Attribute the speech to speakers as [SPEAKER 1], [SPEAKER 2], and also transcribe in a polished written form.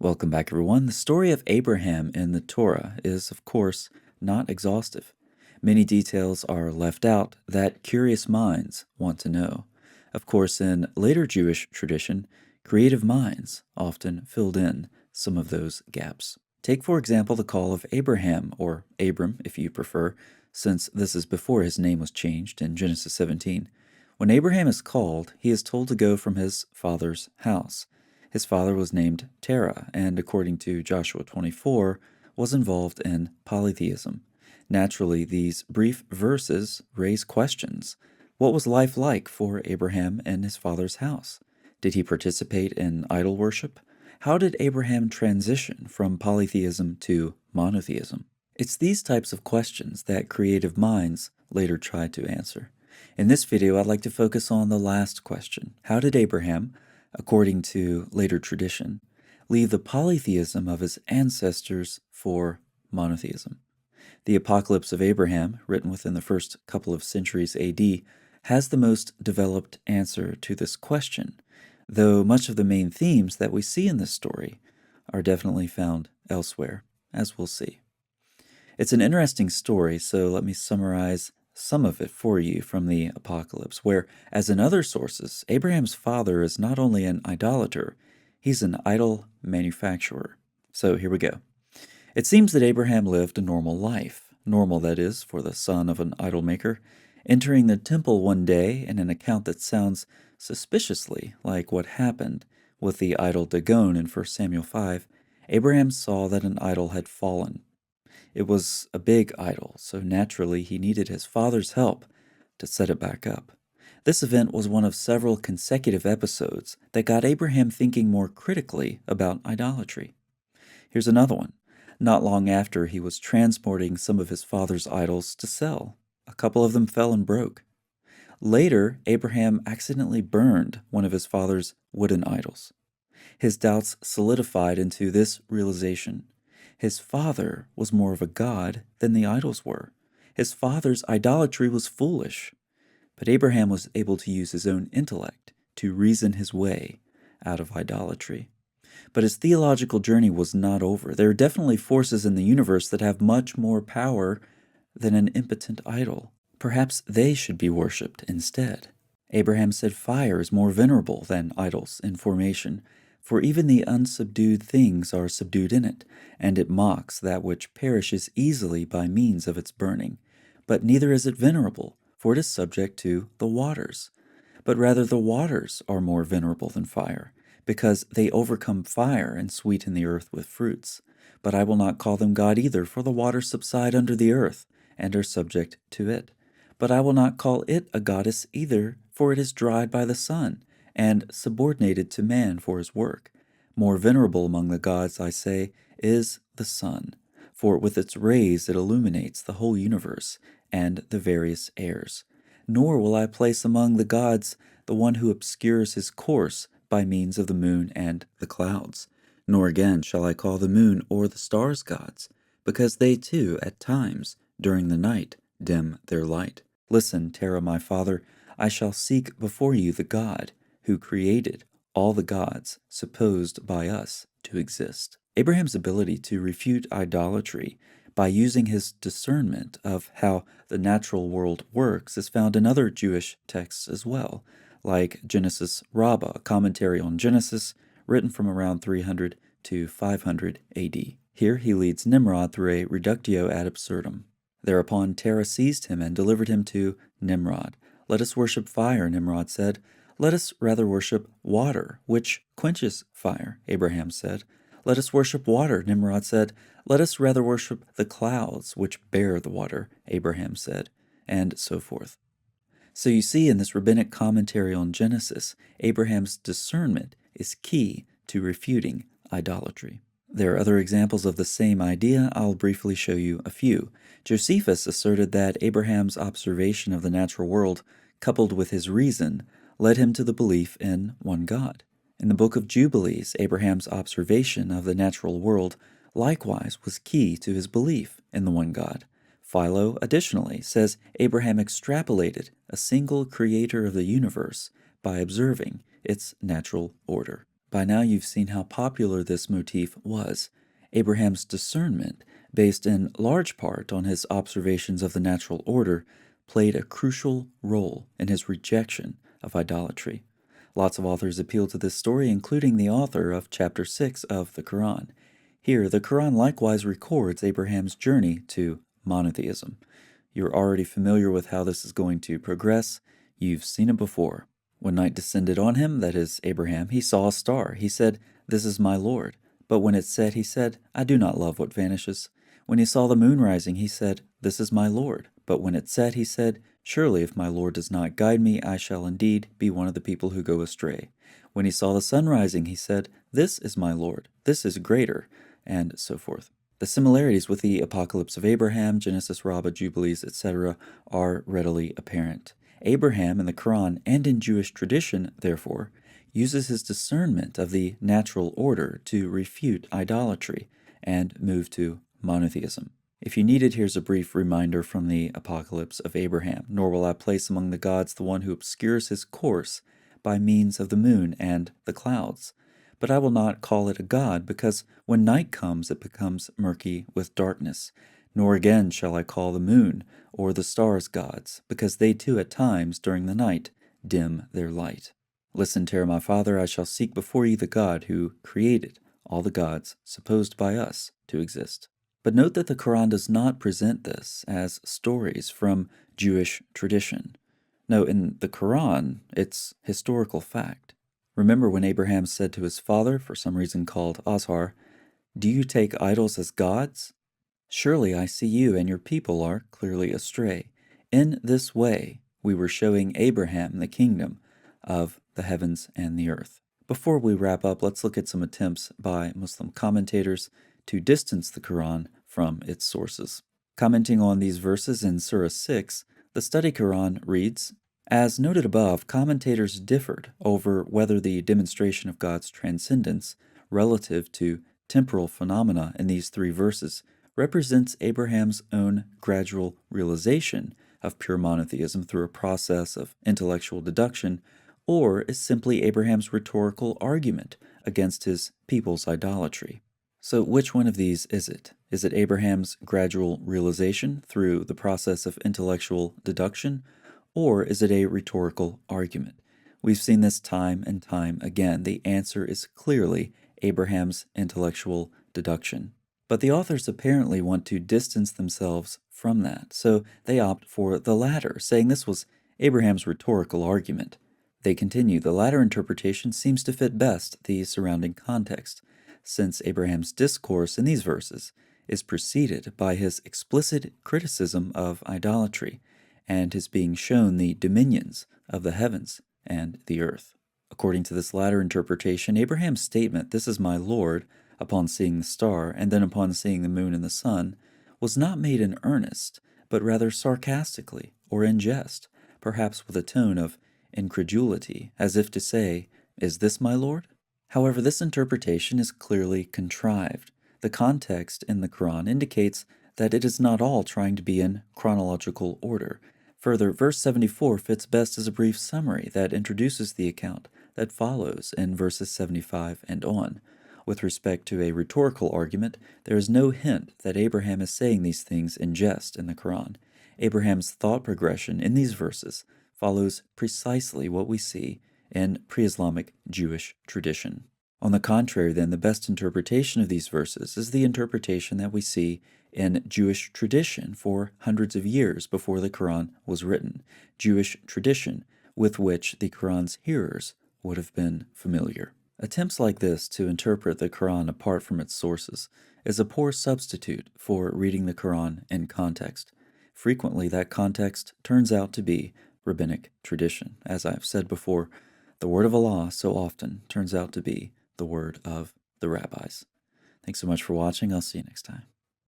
[SPEAKER 1] Welcome back, everyone. The story of Abraham in the Torah is, of course, not exhaustive. Many details are left out that curious minds want to know. Of course, in later Jewish tradition, creative minds often filled in some of those gaps. Take, for example, the call of Abraham, or Abram if you prefer, since this is before his name was changed in Genesis 17. When Abraham is called, he is told to go from his father's house. His father was named Terah, and according to Joshua 24, was involved in polytheism. Naturally, these brief verses raise questions. What was life like for Abraham in his father's house? Did he participate in idol worship? How did Abraham transition from polytheism to monotheism? It's these types of questions that creative minds later tried to answer. In this video, I'd like to focus on the last question. How did Abraham, according to later tradition, leave the polytheism of his ancestors for monotheism? The Apocalypse of Abraham, written within the first couple of centuries AD, has the most developed answer to this question, though much of the main themes that we see in this story are definitely found elsewhere, as we'll see. It's an interesting story, so let me summarize some of it for you from the Apocalypse, where, as in other sources, Abraham's father is not only an idolater, he's an idol manufacturer. So here we go. It seems that Abraham lived a normal life, normal that is, for the son of an idol maker, entering the temple one day in an account that sounds suspiciously like what happened with the idol Dagon in 1 Samuel 5. Abraham saw that an idol had fallen. It was a big idol, so naturally he needed his father's help to set it back up. This event was one of several consecutive episodes that got Abraham thinking more critically about idolatry. Here's another one. Not long after he was transporting some of his father's idols to sell, a couple of them fell and broke. Later, Abraham accidentally burned one of his father's wooden idols. His doubts solidified into this realization. His father was more of a god than the idols were. His father's idolatry was foolish. But Abraham was able to use his own intellect to reason his way out of idolatry. But his theological journey was not over. There are definitely forces in the universe that have much more power than an impotent idol. Perhaps they should be worshipped instead. Abraham said fire is more venerable than idols in formation, for even the unsubdued things are subdued in it, and it mocks that which perishes easily by means of its burning. But neither is it venerable, for it is subject to the waters. But rather the waters are more venerable than fire, because they overcome fire and sweeten the earth with fruits. But I will not call them God either, for the waters subside under the earth, and are subject to it. But I will not call it a goddess either, for it is dried by the sun, and subordinated to man for his work. More venerable among the gods, I say, is the sun, for with its rays it illuminates the whole universe and the various airs. Nor will I place among the gods the one who obscures his course by means of the moon and the clouds. Nor again shall I call the moon or the stars gods, because they too, at times, during the night, dim their light. Listen, Terah, my father, I shall seek before you the God who created all the gods supposed by us to exist. Abraham's ability to refute idolatry by using his discernment of how the natural world works is found in other Jewish texts as well, like Genesis Rabbah, a commentary on Genesis written from around 300 to 500 AD. Here he leads Nimrod through a reductio ad absurdum. Thereupon Terah seized him and delivered him to Nimrod. Let us worship fire, Nimrod said. Let us rather worship water, which quenches fire, Abraham said. Let us worship water, Nimrod said. Let us rather worship the clouds, which bear the water, Abraham said, and so forth. So you see in this rabbinic commentary on Genesis, Abraham's discernment is key to refuting idolatry. There are other examples of the same idea. I'll briefly show you a few. Josephus asserted that Abraham's observation of the natural world, coupled with his reason, led him to the belief in one God. In the book of Jubilees, Abraham's observation of the natural world likewise was key to his belief in the one God. Philo, additionally, says Abraham extrapolated a single creator of the universe by observing its natural order. by now you've seen how popular this motif was. Abraham's discernment, based in large part on his observations of the natural order, played a crucial role in his rejection of idolatry. Lots of authors appeal to this story, including the author of chapter 6 of the Quran. Here, the Quran likewise records Abraham's journey to monotheism. You're already familiar with how this is going to progress. You've seen it before. When night descended on him, that is, Abraham, he saw a star. He said, "This is my Lord." But when it set, he said, "I do not love what vanishes." When he saw the moon rising, he said, "This is my Lord." But when it set, he said, "Surely if my Lord does not guide me, I shall indeed be one of the people who go astray." When he saw the sun rising, he said, "This is my Lord. This is greater," and so forth. The similarities with the Apocalypse of Abraham, Genesis, Rabbah, Jubilees, etc. are readily apparent. Abraham in the Quran and in Jewish tradition, therefore, uses his discernment of the natural order to refute idolatry and move to monotheism. If you need it, here's a brief reminder from the Apocalypse of Abraham. "Nor will I place among the gods the one who obscures his course by means of the moon and the clouds. But I will not call it a god, because when night comes it becomes murky with darkness. Nor again shall I call the moon or the stars gods, because they too at times during the night dim their light. Listen, Terah, my father, I shall seek before you the God who created all the gods supposed by us to exist." But note that the Quran does not present this as stories from Jewish tradition. No, in the Quran, it's historical fact. Remember when Abraham said to his father, for some reason called Azar, "Do you take idols as gods? Surely I see you and your people are clearly astray." In this way, we were showing Abraham the kingdom of the heavens and the earth. Before we wrap up, let's look at some attempts by Muslim commentators to distance the Quran from its sources. Commenting on these verses in Surah 6, the Study Quran reads, "As noted above, commentators differed over whether the demonstration of God's transcendence relative to temporal phenomena in these three verses represents Abraham's own gradual realization of pure monotheism through a process of intellectual deduction, or is simply Abraham's rhetorical argument against his people's idolatry. So which one of these is it? Is it Abraham's gradual realization through the process of intellectual deduction, or is it a rhetorical argument? We've seen this time and time again. The answer is clearly Abraham's intellectual deduction. But the authors apparently want to distance themselves from that, so they opt for the latter, saying this was Abraham's rhetorical argument. They continue, "The latter interpretation seems to fit best the surrounding context, since Abraham's discourse in these verses is preceded by his explicit criticism of idolatry and his being shown the dominions of the heavens and the earth." According to this latter interpretation, Abraham's statement, "This is my Lord," upon seeing the star and then upon seeing the moon and the sun, was not made in earnest, but rather sarcastically or in jest, perhaps with a tone of incredulity, as if to say, "Is this my Lord?" However, this interpretation is clearly contrived. The context in the Quran indicates that it is not all trying to be in chronological order. Further, verse 74 fits best as a brief summary that introduces the account that follows in verses 75 and on. With respect to a rhetorical argument, there is no hint that Abraham is saying these things in jest in the Quran. Abraham's thought progression in these verses follows precisely what we see in pre-Islamic Jewish tradition. On the contrary, then, the best interpretation of these verses is the interpretation that we see in Jewish tradition for hundreds of years before the Quran was written, Jewish tradition with which the Quran's hearers would have been familiar. Attempts like this to interpret the Quran apart from its sources is a poor substitute for reading the Quran in context. Frequently, that context turns out to be rabbinic tradition. As I've said before, the word of Allah so often turns out to be the word of the rabbis. Thanks so much for watching. I'll see you next time.